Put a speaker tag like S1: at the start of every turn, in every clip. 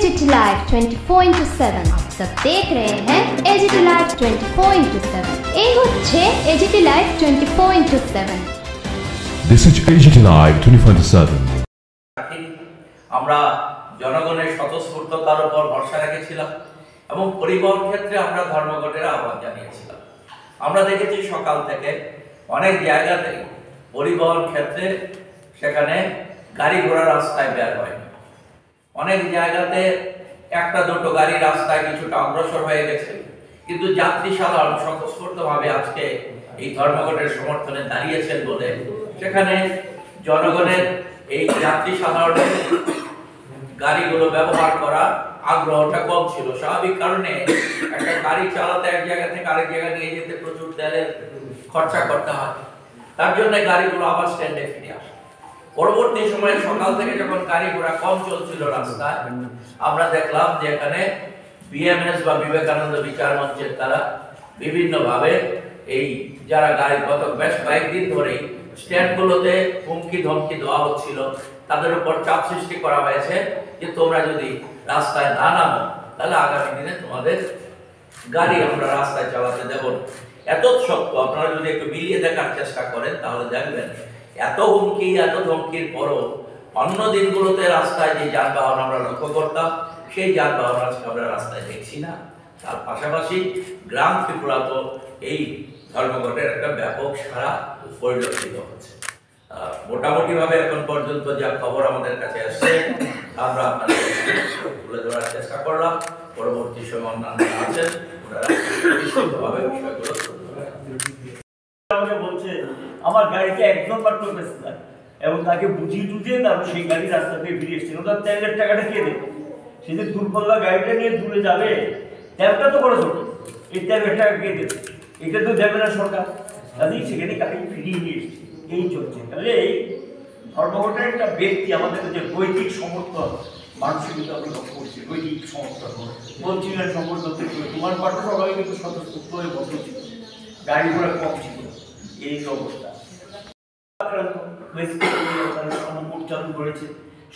S1: AGT live 24/7 आप सब देख रहे हैं एजीटी लाइव 24/7 এই হচ্ছে AGT live 24/7
S2: This is AGT Live 24/7
S3: আমরা জনগণের স্বতঃস্ফূর্ততার উপর ভরসা রেখেছিলাম এবং পরিবহন ক্ষেত্রে আমরা ধর্মঘটের আহ্বান জানিয়েছিলাম। আমরা দেখেছি সকাল থেকে অনেক জায়গাতে পরিবহন ক্ষেত্রে সেখানে গাড়ি ঘোড়া রাস্তায় বের হয়, অনেক জায়গাতে একটা দুটো গাড়ি রাস্তায় কিছুটা অগ্রসর হয়ে গেছে, কিন্তু যাত্রী সাধারণ স্বতঃস্ফূর্তভাবে আজকে এই ধর্মঘটের সমর্থনে দাঁড়িয়েছেন বলে সেখানে জনগণের এই যাত্রী সাধারণের গাড়িগুলো ব্যবহার করা আগ্রহটা কম ছিল। স্বাভাবিক কারণে একটা গাড়ি চালাতে এক জায়গা থেকে আরেক জায়গায় নিয়ে যেতে প্রচুর তেলের খরচা করতে হয়, তার জন্য গাড়িগুলো আবার স্ট্যান্ডে ফিরে আসে। পরবর্তী সময়ে সকাল থেকে যখন গাড়ি ঘোড়া কম চলছিল রাস্তায়, আমরা দেখলাম যে এখানে বিএমএস বা বিবেকানন্দ বিচার মঞ্চের তারা বিভিন্নভাবে এই যারা গাড়ি গত বেশ কয়েকদিন ধরেই স্ট্যান্ডগুলোতে হুমকি ধমকি দেওয়া হচ্ছিল, তাদের উপর চাপ সৃষ্টি করা হয়েছে যে তোমরা যদি রাস্তায় না নামো তাহলে আগামী দিনে তোমাদের গাড়ি আমরা রাস্তায় চালাতে দেব না। এত সত্ত্বেও আপনারা যদি একটু মিলিয়ে দেখার চেষ্টা করেন তাহলে দেখবেন এত হুমকি এত ধমকির পরও অন্য দিনগুলোতে রাস্তায় যে যানবাহন আমরা লক্ষ্য করতাম সেই যানবাহন আজকে আমরা রাস্তায় দেখছি না। তার পাশাপাশি গ্রাম ত্রিপুরা তো এই ধর্মঘটের একটা ব্যাপক সারা পরিলক্ষিত হচ্ছে। মোটামুটি ভাবে এখন পর্যন্ত যা খবর আমাদের কাছে আসছে আমরা আপনাদের তুলে ধরার চেষ্টা করলাম। পরবর্তী সময় অন্যান্য আছেন ওনারা নিশ্চিতভাবে বিষয়গুলো
S4: বলছে আমার গাড়িতে একজন মাত্র প্যাসেঞ্জার এবং তাকে বুঝিয়ে টুঝিয়ে তারপর সেই গাড়ি রাস্তা থেকে ফিরে এসেছিল। তার তেলের টাকাটা কে দেবে? সে যে দূরপাল্লা গাড়িটা নিয়ে দূরে যাবে, তেলটা তো খরচ হবে, এই তেলের টাকা কে দেবে? এটা তো দেবে না সরকার, কাজেই সেখানে গাড়ি ফিরিয়ে নিয়ে এসছে। এই চলছে। তাহলে এই ধর্মঘটের একটা ব্যক্তি আমাদের যে বৈদিক সমর্থন মানসিকতা আমরা লক্ষ্য করছি, বৈদিক সমর্থন বলছিলেন সমর্থন তোমার পাঠক সবাই কিন্তু স্বতঃস্ফূর্ত হয়ে বসেছিল, গাড়ি ঘোড়া কম ছিল। এই অবস্থা চালু করেছে,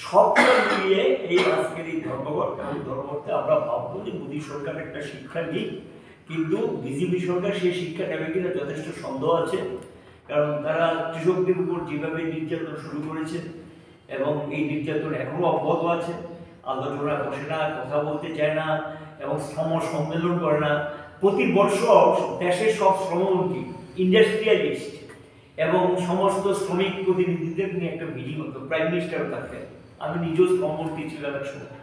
S4: সবটা মিলিয়ে এই আজকের এই ধর্মঘট এবং ধর্মঘটে আমরা ভাববো যে মোদী সরকার একটা শিক্ষা নিই, কিন্তু বিজেপি সরকার সেই শিক্ষা নেবে কিনা যথেষ্ট সন্দেহ আছে। কারণ তারা কৃষকদের উপর যেভাবে নির্যাতন শুরু করেছে এবং এই নির্যাতন এখনো অব্যাহত আছে, আলোচনা বসে না, কথা বলতে চায় না এবং শ্রম সম্মেলন করে না। প্রতি বর্ষ দেশের সব শ্রমমন্ত্রী ইন্ডাস্ট্রিয়ালিস্ট এবং সমস্ত শ্রমিক প্রতিনিধিদের নিয়ে একটা মিটিং হতো, প্রাইম মিনিস্টারও থাকতেন। আমি নিজেও শ্রমমন্ত্রী ছিলাম এক সময়,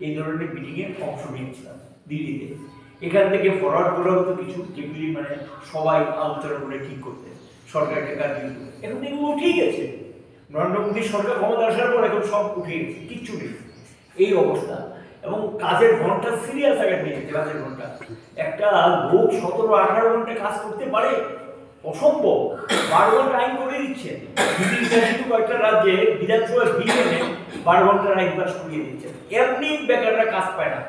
S4: এই ধরনের মিটিংয়ে অংশ নিয়েছিলাম দিল্লিতে। এখান থেকে ফরওয়ার্ড করা হতো কিছু যেগুলি মানে সবাই আলোচনা করে ঠিক করতে সরকারকে কাজ দিত। এখন এগুলো উঠেই গেছে, নরেন্দ্র মোদী সরকার ক্ষমতা আসার পর এখন সব উঠে গেছে, কিচ্ছু নেই এই অবস্থা। এবং কাজের ঘন্টা সিরিয়াস আগে নিয়েছে, কাজের ঘন্টা একটা লোক 17-18 ঘন্টা কাজ করতে পারে, অসম্ভব। 12 ঘন্টা আইন করে দিচ্ছে কয়েকটা রাজ্যে বিধানসভা বিল এনে 12 ঘন্টার আইন পাস করিয়ে দিচ্ছে। এমনি বেকাররা কাজ পায় না।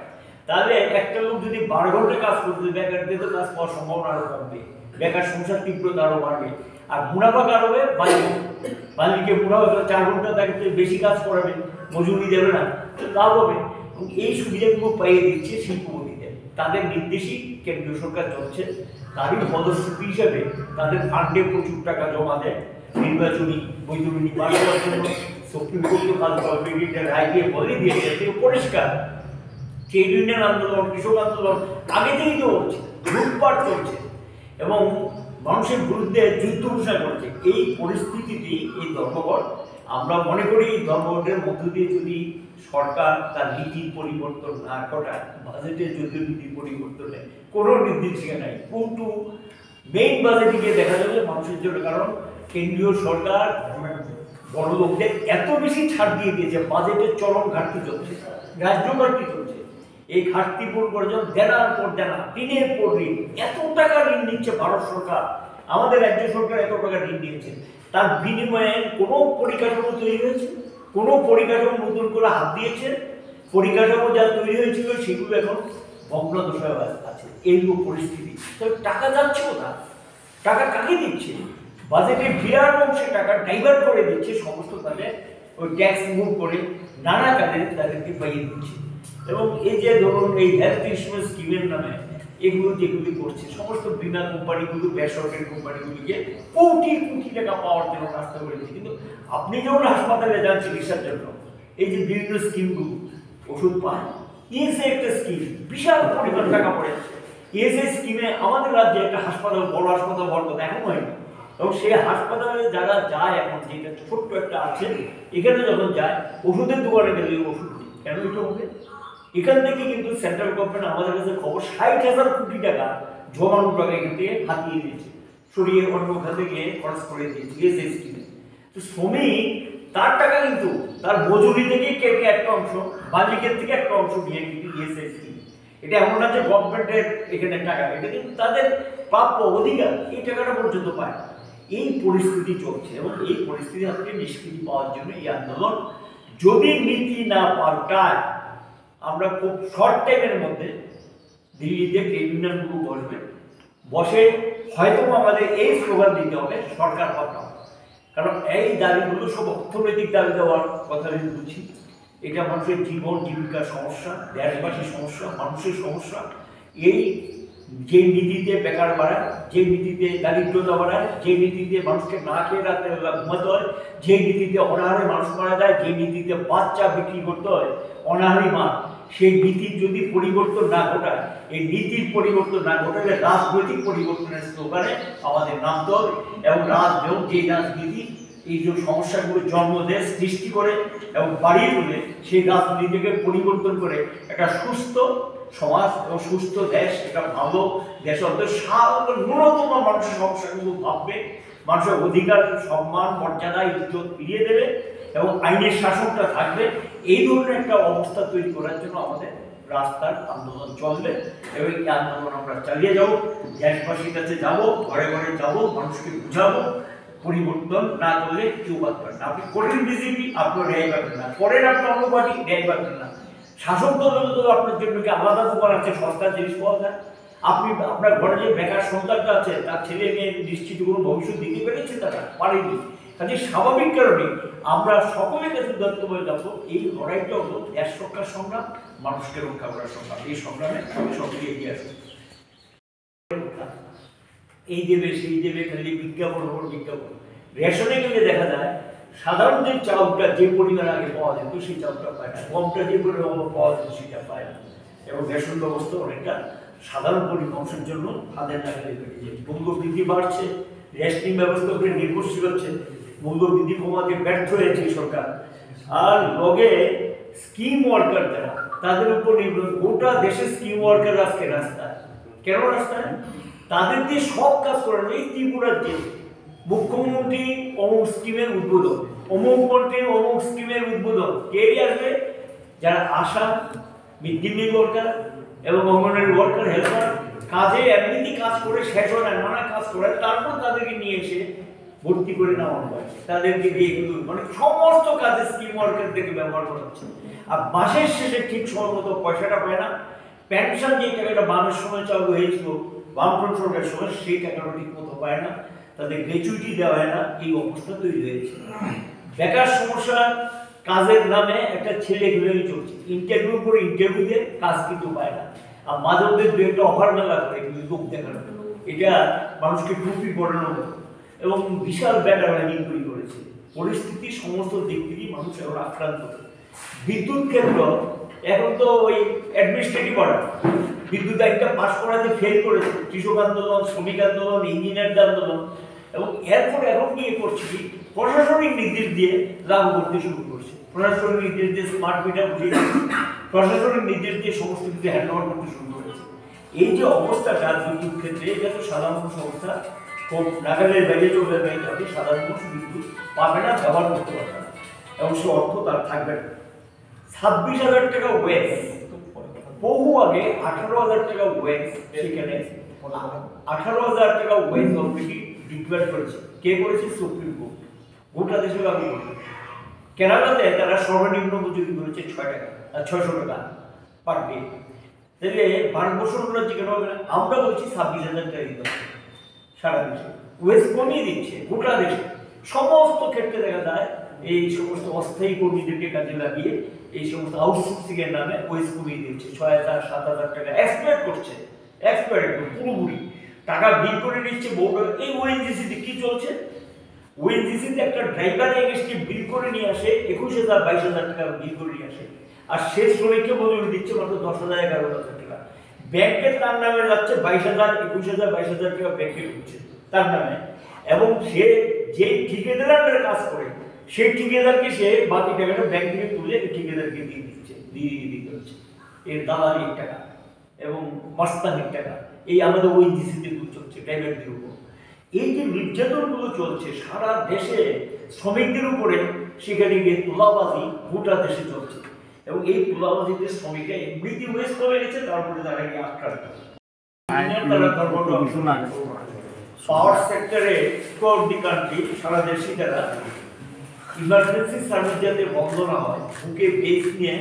S4: তাহলে একটা লোক যদি 12 ঘন্টা কাজ করতে, বেকারদের তো কাজ পাওয়ার সম্ভাবনা আরো কমবে, বেকার সমস্যার তীব্রতা আরো বাড়বে। আর মুনাফা কার হবে? মালিককে মুনাফা 4 ঘন্টা তাকে বেশি কাজ করাবে, মজুরি দেবে না, লাভ হবে। এবং এই সুবিধাগুলো পাইয়ে দিচ্ছে শিল্পপতিতে, তাদের নির্দেশই কেন্দ্রীয় সরকার চলছে। তারই ফলশ্রুতি হিসাবে তাদের ফান্ডে প্রচুর টাকা জমা দেয় নির্বাচনী বৈধরণী পাশ করার জন্য। সুপ্রিম কোর্ট কাল রায় দিয়ে বলে দিয়েছে পরিষ্কার, ট্রেড ইউনিয়ন আন্দোলন, কৃষক আন্দোলন আগে থেকেই তো হচ্ছে, লুটপাট চলছে এবং মানুষের বিরুদ্ধে যুদ্ধ ঘোষণা করছে। এই পরিস্থিতিতে এই ধর্মঘট, আমরা মনে করি এই ধর্মঘটের মধ্য দিয়ে যদি সরকার তার নীতির পরিবর্তন না ঘটায়, বাজেটের যদি নীতির পরিবর্তন নেয়, কোনো নির্দেশিকা নাই, কিন্তু মেইন বাজেটে গিয়ে দেখা যাবে মানুষের জন্য। কারণ কেন্দ্রীয় সরকার বড় লোকদের এত বেশি ছাড় দিয়ে দিয়েছে, বাজেটের চরম ঘাটতি চলছে, রাজ্য ঘাটতি চলছে। এই ঘাটতি পূরণ করার জন্য দেনার পর দেনা, ঋণের পর ঋণ, এত টাকা ঋণ নিচ্ছে ভারত সরকার, আমাদের রাজ্য সরকার এত টাকা ঋণ দিয়েছে। তার বিনিময়ে কোনো পরিকাঠামো তৈরি হয়েছে? কোনো পরিকাঠামো নতুন করে হাত দিয়েছে? পরিকাঠামো যা তৈরি হয়েছিল সেগুলো এখন ভগ্নদশায় আছে। এইরকম পরিস্থিতি, তবে টাকা যাচ্ছে কোথায়? টাকা কাকে দিচ্ছে? বাজেটে বিরাট অংশে টাকা ডাইভার্ট করে দিচ্ছে সমস্ত কাজে, ওই ট্যাক্স মুভ করে নানা কাজে তাদেরকে পাইয়ে দিচ্ছে। এবং এই যে ধরুন এই হেলথ ইন্স্যুরেন্স স্কিমের নামে এগুলো যেগুলি করছে সমস্ত বিমা কোম্পানিগুলো বেসরকারি কোম্পানিগুলিকে কোটি কোটি টাকা পাওয়ার জন্য রাস্তা করেছে। কিন্তু আপনি যখন হাসপাতালে যান চিকিৎসার জন্য এই যে বিভিন্ন স্কিমগুলো ওষুধ পান, ইএসআই একটা স্কিম বিশাল পরিমাণ টাকা পড়েছে। ইএসআই স্কিমে আমাদের রাজ্যে একটা হাসপাতাল, বড় হাসপাতাল হওয়ার কথা এখন হয়নি, এবং সেই হাসপাতালে যারা যায় এখন যেটা ছোট্ট একটা আছে এখানে যখন যায় ওষুধের দোকানে গেলে ওষুধ নেই। কেন এটা হবে? এখান থেকে কিন্তু সেন্ট্রাল গভর্নমেন্ট আমাদের কাছে খবর 60,000 কোটি টাকা জমানো টাকা এখান থেকে হাতিয়ে দিয়েছে, সরিয়ে অন্য খাতে গিয়ে খরচ করে দিয়েছে ইএসআই স্কিমে। তো শ্রমিক তার টাকা কিন্তু তার মজুরি থেকে কে একটা অংশ, মালিকের থেকে একটা অংশ নিয়ে কিন্তু ইএসআই স্কিম। এটা এমন না যে গভর্নমেন্টের এখানে টাকা, এটা কিন্তু তাদের প্রাপ্য অধিকার, এই টাকাটা পর্যন্ত পায়। এই পরিস্থিতি চলছে এবং এই পরিস্থিতি থেকে নিষ্কৃতি পাওয়ার জন্য এই আন্দোলন যদি নীতি না পাল্টায় আমরা খুব শর্ট টাইমের মধ্যে দিল্লিতে ট্রেড ইউনিয়নগুলো বসে হয়তো আমাদের এই স্লোগান দিতে হবে সরকার পাল্টাও। কারণ এই দাবিগুলো সব অর্থনৈতিক দাবি দেওয়ার কথা আমি বলছি। এটা মানুষের জীবন জীবিকার সমস্যা, দেশবাসীর সমস্যা, মানুষের সমস্যা। এই যে নীতিতে বেকার বাড়ায়, যে নীতিতে দারিদ্রতা বাড়ায়, যে নীতিতে মানুষকে না খেয়ে রাতে ঘুমাতে হয়, যে নীতিতে অনাহারে মানুষ মারা যায়, যে নীতিতে বাচ্চা বিক্রি করতে হয় অনাহারি মা, সেই নীতির যদি পরিবর্তন না ঘটায়, এই নীতির পরিবর্তন না ঘটালে রাজনৈতিক পরিবর্তনের স্লোগানে আমাদের নামতে হবে। এবং যে রাজনীতি এই যে সমস্যাগুলো জন্ম দেয়, সৃষ্টি করে এবং বাড়িয়ে তোলে, সেই রাজনীতিকে পরিবর্তন করে একটা সুস্থ সমাজ এবং সুস্থ দেশ, একটা ভালো দেশ অন্তত ন্যূনতম মানুষের সমস্যাগুলো ভাববে, মানুষের অধিকার, সম্মান, মর্যাদা, ইজ্জত ফিরিয়ে দেবে এবং আইনের শাসনটা থাকবে। এই ধরনের একটা অবস্থা তৈরি করার জন্য আমাদের রাস্তার আন্দোলন চলবে এবং এই আন্দোলন আমরা চালিয়ে যাব। দেশবাসীর কাছে যাব, ঘরে ঘরে যাব, মানুষকে বুঝাবো। পরিবর্তন না করলে কেউ বাদ পাবেন না। আপনি করেন বিজেপি, আপনার ন্যায় পাবেন না, করেন আপনি অন্য পার্টি, ন্যায় পাবেন না। শাসক দল আপনার জন্য কি আলাদা দোকান আছে, সস্তা জিনিস পাওয়া যায়? আপনি আপনার ঘরে যে বেকার সন্তানটা আছে তার ছেলে মেয়ে নিশ্চিত কোনো ভবিষ্যৎ দিতে পেরেছে, তারা পারেনি। কাজে স্বাভাবিক কারণে আমরা সকলের কাছে দায়িত্ব বলে যাবো এই লড়াইটা হলো দেশ রক্ষার সংগ্রাম, মানুষকে রক্ষা করার সংগ্রাম। এই সংগ্রামে আমি সবকে এগিয়ে আসবো। এই দেবে সেই দেবে, খালি বিজ্ঞাপন ওপর বিজ্ঞাপন। রেশনে গেলে দেখা যায় সাধারণ যে চাউলটা যে পরিমাণ আগে পাওয়া যেত সেই চাউলটা পায় না, গমটা যে পরিমাণ পাওয়া যেত সেটা পায় না। এবং রেশন ব্যবস্থা অনেকটা সাধারণ মানুষের জন্য হাতের নাগালে বেড়ে যায়। মূল্যবৃদ্ধি বাড়ছে, রেশনিং ব্যবস্থা উপরে নির্ভরশীল হচ্ছে, মূল্যবৃদ্ধি কমাতে ব্যর্থ হয়েছে সরকার। আর লগে স্কিম ওয়ার্কার যারা, তাদের উপর নির্ভর গোটা দেশের স্কিম ওয়ার্কার আজকে রাস্তায়। কেন রাস্তায়? তাদের দিয়ে সব কাজ করানো। এই ত্রিপুরার যে মুখ্যমন্ত্রী অমুক স্কিমের উদ্বোধন, অমুক মন্ত্রীর অমুক স্কিমের উদ্বোধন, কে আসবে? যারা আশা, মিড ডে মিল ওয়ার্কার এবং অঙ্গনওয়াড়ি ওয়ার্কার, হেল্পার, কাজে এমনিতে কাজ করে শেষ হয় না, নানা কাজ করে, তারপর তাদেরকে নিয়ে এসে ভর্তি করে নেওয়া হয়, তাদেরকে দিয়ে এগুলো মানে সমস্ত কাজে স্কিম ওয়ার্কারদেরকে ব্যবহার করা হচ্ছে। আর মাসের শেষে ঠিক সময় মতো পয়সাটা পায় না। পেনশন যে টাকাটা বামের সময় চালু হয়েছিল বামফ্রন্ট সরকারের সময়, সেই টাকাটা ঠিক মতো পায় না, তাদের গ্র্যাচুইটি দেওয়া হয় না। এই অবস্থা তৈরি হয়েছে। বেকার সমস্যা, কাজের নামে একটা ছেলে গুলোই চলছে, ইন্টারভিউ করে ইন্টারভিউ দিয়ে কাজ কিন্তু পায় না। আর মাদকদের দু একটা অফার মেলা করে কিন্তু লোক দেখানো, এটা মানুষকে টুপি পড়ানো এবং বিশাল বেকার লাইন তৈরি করেছে। পরিস্থিতি সমস্ত দিক থেকেই মানুষ এখন আক্রান্ত। বিদ্যুৎ ক্ষেত্র এখন তো ওই অ্যাডমিনিস্ট্রেটিভ অর্ডার, বিদ্যুৎ আইনটা পাস করাতে ফেল করেছে, কৃষক আন্দোলন, শ্রমিক আন্দোলন, ইঞ্জিনিয়ারদের আন্দোলন। এবং এরপর এখন গিয়ে করছে কি প্রশাসনিক নির্দেশ দিয়ে লাগু করতে শুরু করছে। প্রশাসনিক নির্দেশ দিয়ে স্মার্ট মিটার বুঝিয়ে দিচ্ছে, প্রশাসনিক নির্দেশ দিয়ে সমস্ত কিছু হ্যান্ড ওভার করতে শুরু করেছে। এই যে অবস্থাটা বিদ্যুৎ ক্ষেত্রে, এটা তো সাধারণ সংস্থা খুব নাগালের বাইরে চলে যাবে, সাধারণ মানুষ বিদ্যুৎ পাবে না, ব্যবহার করতে পারবে না এবং সে অর্থ তার থাকবে না। 26,000 টাকা ওয়েজ, বহু আগে 18,000 টাকা ওয়েজ, সেখানে 18,000 টাকা ওয়েজ অলরেডি ডিক্লেয়ার করেছে। কে করেছে? Supreme court. গোটা দেশে লাগু করবে। কেরালাতে তারা সর্বনিম্ন মজুরি করেছে 600 টাকা পার ডে। তাহলে ভারতবর্ষ রাজ্যে কেন হবে না? আমরা বলছি 26,000 টাকা দিতে হবে সারা দেশে। ওয়েজ কমিয়ে দিচ্ছে গোটা দেশে। সমস্ত ক্ষেত্রে দেখা যায় এই সমস্ত অস্থায়ী কর্মীদেরকে কাজে লাগিয়ে এই সমস্ত আউটসোর্সিং এর নামে ওয়েজ কমিয়ে দিচ্ছে 6,000 7,000 টাকা এক্সপ্লয়েট করছে, এক্সপ্লয়েট পুরোপুরি টাকা বিল করে নিচ্ছে বোর্ড। এই ওএনজিসিতে কি চলছে? ওএনজিসিতে একটা ড্রাইভার এগেইনস্টে বিল করে নিয়ে আসে 21,000 22,000 টাকা বিল করে নিয়ে আসে, আর সে শ্রমিককে মজুরি দিচ্ছে মাত্র 10,000 11,000 টাকা। ব্যাংকে তার নামে যাচ্ছে 22,000 21,000 22,000 টাকা ব্যাংকে ঢুকছে তার নামে, এবং সে যে ঠিকাদারের কাজ করে সেই ঠিকাদারকে সে বাকি টাকাটা ব্যাংক থেকে তুলে ঠিকাদারকে দিয়ে দিতে হচ্ছে। এর দালালির টাকা এবং মাস্তানির টাকা এই আমাদের ওএনজিসিতে চলছে ড্রাইভারদের উপর। এই যে নির্যাতনগুলো চলছে সারা দেশে শ্রমিকদের উপরে, সেখানে গিয়ে তোলাবাজি গোটা দেশে চলছে, এবং এই তোলাবাজিতে শ্রমিকরা এমনিতে ওয়েস্ট হয়ে গেছে, তারপরে তারা গিয়ে আক্রান্ত পাওয়ার সেক্টরে দি কান্ট্রি সারা দেশে তারা ইমার্জেন্সি সার্ভিস যাতে বন্ধ না হয় বুকে বেস নিয়ে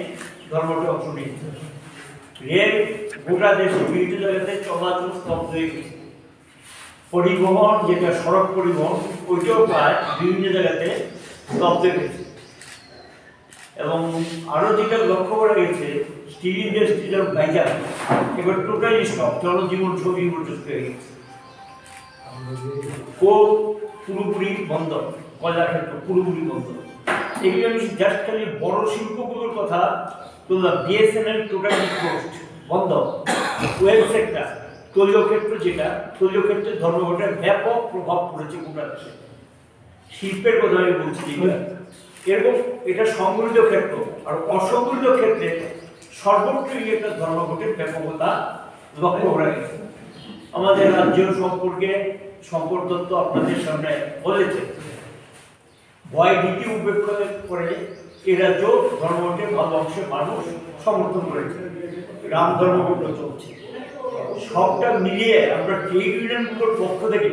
S4: ধর্মটা অংশ নিয়েছে। রেল গোটা দেশে বিভিন্ন জায়গাতে চলাচল স্তব্ধ হয়ে গেছে। পরিবহন যেটা সড়ক পরিবহন ওইটাও প্রায় বিভিন্ন জায়গাতে স্তব্ধ হয়ে গেছে। এবং আরো যেটা লক্ষ্য করা গেছে স্টিল ইন্ডাস্ট্রিজ অফ ভাইজাগ এবার টোটালি স্টপ, জনজীবন সবই বিপর্যস্ত হয়ে গেছে। কোল পুরোপুরি বন্ধ, কয়লা ক্ষেত্র পুরোপুরি বন্ধ। এগুলো আমি জাস্ট খালি বড় শিল্পগুলোর কথা বললাম। বিএসএনএল টোটালি ক্লোজড, বন্ধ। ওয়েল সেক্টর তৈল ক্ষেত্র, যেটা তৈল ক্ষেত্রে ধর্মঘটের ব্যাপক প্রভাব পড়েছে গোটা দেশে। শিল্পের কথা আমি বলছি এরকম, এটা সংগঠিত ক্ষেত্র, আর অসংগঠিত ক্ষেত্রে সর্বত্রই একটা ধর্মঘটের ব্যাপকতা লক্ষ্য করা গেছে। আমাদের রাজ্য সম্পর্কে শঙ্কর দত্ত আপনাদের সামনে বলেছে, ভয় ভীতি উপেক্ষা করে এ রাজ্য ধর্মঘটে ভালো অংশে মানুষ সমর্থন করেছে, রাম ধর্মঘট চলছে। সবটা মিলিয়ে আমরা ট্রেড ইউনিয়নগুলোর পক্ষ থেকে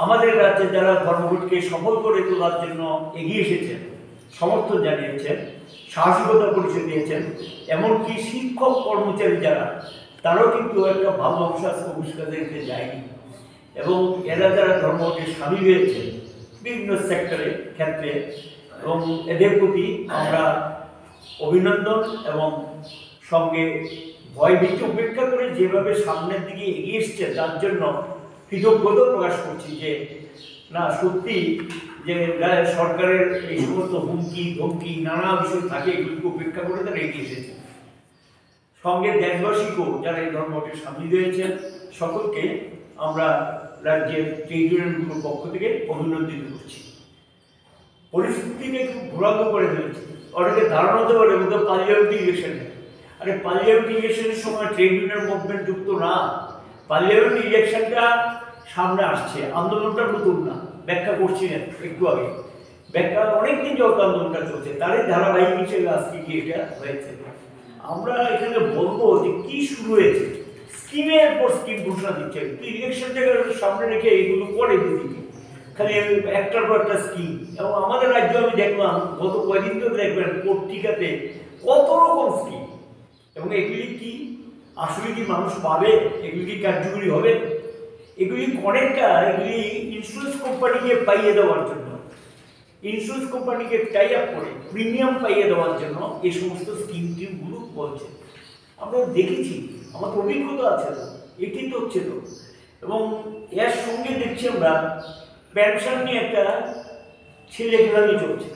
S4: আমাদের রাজ্যে যারা ধর্মঘটকে সফল করে তোলার জন্য এগিয়ে এসেছেন, সমর্থন জানিয়েছেন, সাহসিকতা পরিচয় দিয়েছেন, এমনকি শিক্ষক কর্মচারী যারা, তারাও কিন্তু একটা ভালো অংশ আজকে পুরস্কারদেরকে যায়নি। এবং এরা যারা ধর্মঘটে সামিল হয়েছে বিভিন্ন সেক্টরে ক্ষেত্রে, এবং এদের প্রতি আমরা অভিনন্দন এবং সঙ্গে ভয়ভীতি উপেক্ষা করে যেভাবে সামনের দিকে এগিয়ে এসছে তার জন্য কৃতজ্ঞতা প্রকাশ করছি। যে না, সত্যি যে সরকারের এই সমস্ত হুমকি ধমকি নানা বিষয় থাকে, এগুলিকে উপেক্ষা করে তারা এগিয়ে এসেছে। সঙ্গে দেশবাসীকেও যারা এই ধর্মঘটে সামিল হয়েছেন সকলকে আমরা রাজ্যের ট্রেড ইউনিয়নগুলোর পক্ষ থেকে অভিনন্দিত করছি। পরিস্থিতিকে খুব ঘোরালো করে ফেলেছে। অনেকে ধারণা হতে পারে পার্লামেন্ট ইলেকশন, আরে পার্লামেন্ট ইলেকশনের সময় ট্রেড ইউনিয়ন মুভমেন্ট যুক্ত না। পার্লামেন্ট ইলেকশনটা সামনে আসছে, আন্দোলনটা নতুন না, ব্যাখ্যা করছিলেন একটু আগে। ব্যাখ্যা অনেকদিন যত আন্দোলনটা চলছে তারই ধারাবাহিক হিসেবে আজকে কি এটা হয়েছে। আমরা এখানে বলবো যে কি শুরু হয়েছে, স্কিমের পর স্কিম ঘোষণা দিচ্ছে। ইলেকশনটাকে সামনে রেখে এগুলো করে দিদি, খালি একটার পর একটা স্কিম। এবং আমাদের রাজ্যে আমি দেখলাম গত কয়েকদিন ধরে দেখবেন পত্রিকাতে কত রকম স্কিম, এবং এগুলি কি আসলে কি মানুষ পাবে, এগুলি কি কার্যকরী হবে? এগুলি অনেকটা এগুলি ইন্স্যুরেন্স কোম্পানিকে পাইয়ে দেওয়ার জন্য, ইন্স্যুরেন্স কোম্পানিকে টাই আপ করে প্রিমিয়াম পাইয়ে দেওয়ার জন্য এই সমস্ত স্কিম টিমগুলো বলছে। আমরা দেখেছি, আমার অভিজ্ঞতা আছে তো, এটি তো হচ্ছে তো। এবং এর সঙ্গে দেখছি আমরা পেনশন নিয়ে একটা ছেলেখেলামি চলছে।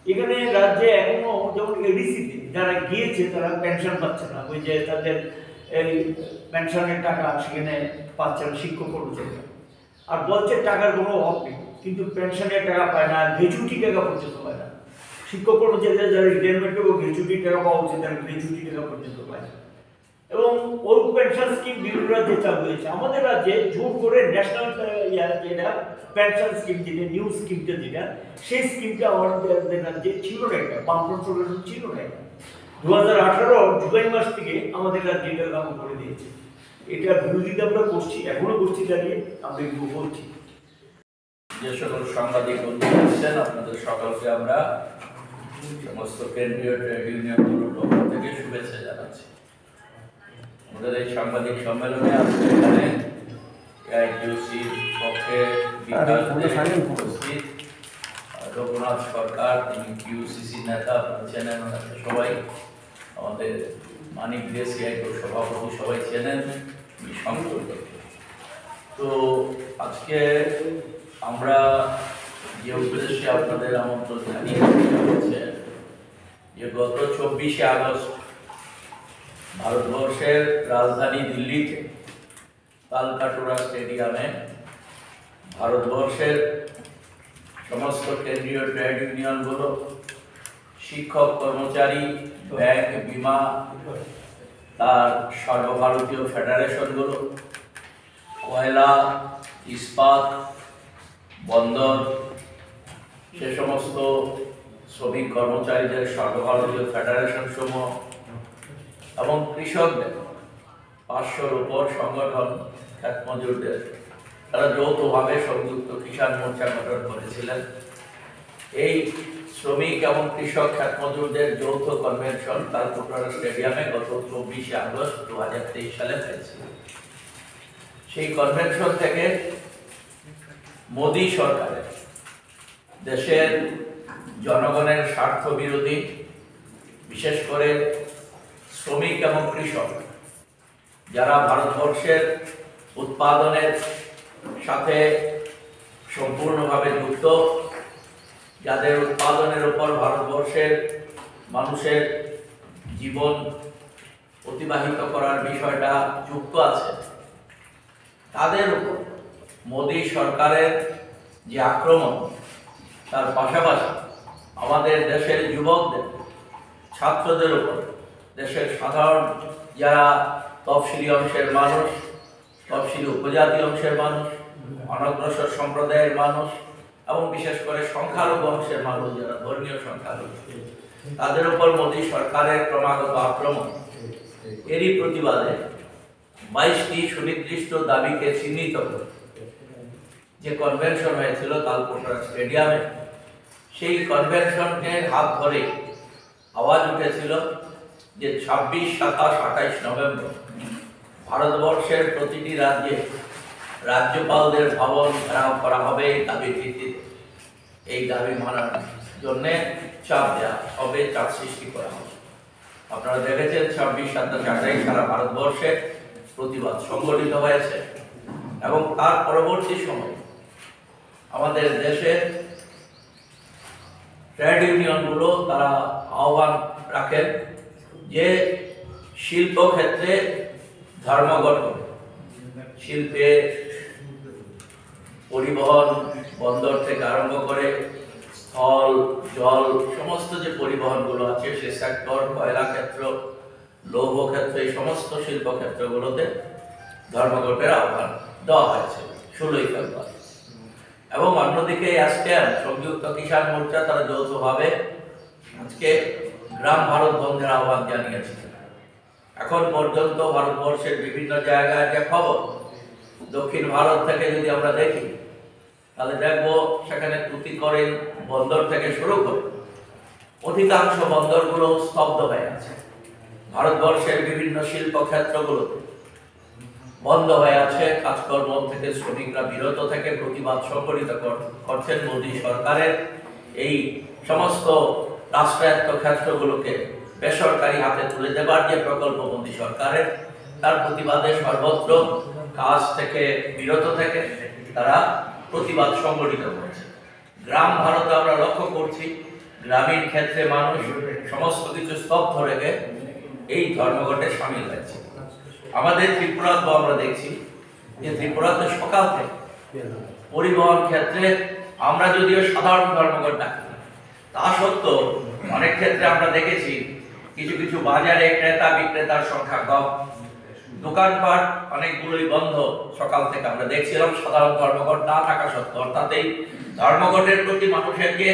S4: এখানে রাজ্যে এখনো যেমন এডিসিতে যারা গিয়েছে তারা পেনশন পাচ্ছে না, ওই যে তাদের এই পেনশনের টাকা সেখানে পাচ্ছে না শিক্ষক কর্মচারীরা, আর বলছে টাকার কোনো অভাব নেই, কিন্তু পেনশনের টাকা পায় না, গ্র্যাচুইটি টাকা পর্যন্ত পায় না। শিক্ষক কর্মচারীরা যারা রিটায়ারমেন্ট করবো গ্র্যাচুইটি টাকা পাওয়া উচিত, তারা গ্র্যাচুইটি টাকা পর্যন্ত পায় না। এবং ওই পেনশন স্কিম বিভিন্ন রাজ্যে চালু হয়েছে। আমাদের রাজ্যে জোর করে ন্যাশনাল যেটা পেনশন স্কিম, যেটা নিউ স্কিমটা যেটা, সেই স্কিমটা আমাদের রাজ্যে ছিল না, একটা বামফ্রন্ট সরকার ছিল না। 2018 জুলাই মাস থেকে আমাদের রাজ্যে এটা লাগু করে দিয়েছে। এটা বিরোধিতা আমরা করছি, এখনো করছি, দাঁড়িয়ে আমরা এগুলো বলছি।
S3: যে সকল সাংবাদিক বন্ধু আছেন, আপনাদের সকলকে আমরা সমস্ত কেন্দ্রীয় ট্রেড ইউনিয়নগুলোর পক্ষ থেকে শুভেচ্ছা জানাচ্ছি। আমাদের এই সাংবাদিক সম্মেলনে আজকে এখানে এআইটিউসির পক্ষে উপস্থিত রঘুনাথ সরকার, তিনি কিউসিসি নেতা, চেনেন ওনাকে সবাই, আমাদের মানিক দেশিয়াই সভাপতি সবাই চেনেন, শঙ্কর। তো আজকে আমরা যে উদ্দেশ্যে আপনাদের আমন্ত্রণ জানিয়ে হচ্ছে যে গত 24শে আগস্ট ভারতবর্ষের রাজধানী দিল্লিতে তালকাটোরা স্টেডিয়ামে ভারতবর্ষের সমস্ত কেন্দ্রীয় ট্রেড ইউনিয়নগুলো, শিক্ষক, কর্মচারী, ব্যাংক, বিমা, তার সর্বভারতীয় ফেডারেশনগুলো, কয়লা, ইস্পাত, বন্দর, সে সমস্ত শ্রমিক কর্মচারীদের সর্বভারতীয় ফেডারেশন সমূহ এবং কৃষকদের 500-র উপর সংগঠন, খ্যাত মজুরদের, তারা যৌথভাবে সংযুক্ত কিষাণ মোর্চা গঠন করেছিলেন। এই শ্রমিক এবং কৃষক খ্যাত মজুরদের যৌথ কনভেনশন তালকাটোরা স্টেডিয়ামে গত 24শে আগস্ট 2023 সালে হয়েছিল। সেই কনভেনশন থেকে মোদী সরকারের দেশের জনগণের স্বার্থ বিরোধী, বিশেষ করে শ্রমিক এবং কৃষক যারা ভারতবর্ষের উৎপাদনের সাথে সম্পূর্ণভাবে যুক্ত, যাদের উৎপাদনের উপর ভারতবর্ষের মানুষের জীবন অতিবাহিত করার বিষয়টা যুক্ত আছে, তাদের উপর মোদী সরকারের যে আক্রমণ, তার পাশাপাশি আমাদের দেশের যুবকদের, ছাত্রদের উপর, দেশের সাধারণ যারা তফসিলি অংশের মানুষ, তফসিলি উপজাতি অংশের মানুষ, অনগ্রসর সম্প্রদায়ের মানুষ এবং বিশেষ করে সংখ্যালঘু অংশের মানুষ যারা ধর্মীয় সংখ্যালঘু, তাদের উপর মোদী সরকারের ক্রমাগত আক্রমণ, এরই প্রতিবাদে 22টি সুনির্দিষ্ট দাবিকে চিহ্নিত করে যে কনভেনশন হয়েছিল তালকাটোরা স্টেডিয়ামে, সেই কনভেনশনের হাত ধরে আওয়াজ উঠেছিল যে 26, 27, 28 নভেম্বর ভারতবর্ষের প্রতিটি রাজ্যে রাজ্যপালদের ভবন ঘেরাও করা হবে এই দাবির ভিত্তিতে। এই দাবি মানার জন্যে চাপ দেওয়া হবে, চাপ সৃষ্টি করা হবে। আপনারা দেখেছেন 26, 27, 28 সারা ভারতবর্ষে প্রতিবাদ সংগঠিত হয়েছে এবং তার পরবর্তী সময় আমাদের দেশের ট্রেড ইউনিয়নগুলো তারা আহ্বান রাখেন যে শিল্প ক্ষেত্রে ধর্মঘট, শিল্পে, পরিবহন, বন্দর থেকে আরম্ভ করে স্থল, জল, সমস্ত যে পরিবহনগুলো আছে সে সেক্টর, কয়লা ক্ষেত্র, লৌহ ক্ষেত্র, এই সমস্ত শিল্প ক্ষেত্রগুলোতে ধর্মঘটের আহ্বান দেওয়া হয়েছে 16ই ফেব্রুয়ারি। এবং অন্যদিকে আজকের সংযুক্ত কিষাণ মোর্চা তারা যৌথভাবে আজকে গ্রাম ভারত বন্ধের আহ্বান জানিয়েছে। এখন পর্যন্ত ভারতবর্ষের বিভিন্ন জায়গায় যে খবর, দক্ষিণ ভারত থেকে যদি আমরা দেখি তাহলে দেখবো সেখানে তুতিকোরিন বন্দর থেকে শুরু করে অধিকাংশ বন্দরগুলো স্তব্ধ হয়ে আছে। ভারতবর্ষের বিভিন্ন শিল্প ক্ষেত্রগুলো বন্ধ হয়ে আছে, কাজকর্ম থেকে শ্রমিকরা বিরত থেকে প্রতিবাদ সংগঠিত করছেন মোদী সরকারের এই সমস্ত রাষ্ট্রায়ত্ত ক্ষেত্রগুলোকে বেসরকারি হাতে তুলে দেবার যে প্রকল্প মোদী সরকারের, তার প্রতিবাদে সর্বত্র কাজ থেকে বিরত থেকে তারা প্রতিবাদ সংগঠিত করছে। গ্রাম ভারতে আমরা লক্ষ্য করছি গ্রামীণ ক্ষেত্রে মানুষ সমস্ত কিছু স্তব্ধ রেখে এই ধর্মঘটে সামিল হয়েছে। আমাদের ত্রিপুরাতেও আমরা দেখছি যে ত্রিপুরাতে সকাল থেকে পরিবহন ক্ষেত্রে আমরা যদিও সাধারণ ধর্মঘট ডাকি, তা সত্ত্বেও অনেক ক্ষেত্রে আমরা দেখেছি কিছু কিছু বাজারে ক্রেতা বিক্রেতার সংখ্যা কম, দোকানপাট অনেকগুলোই বন্ধ সকাল থেকে আমরা দেখছিলাম সাধারণ ধর্মঘট না থাকা সত্ত্বেও। অর্থাৎ এই ধর্মঘটের প্রতি মানুষের যে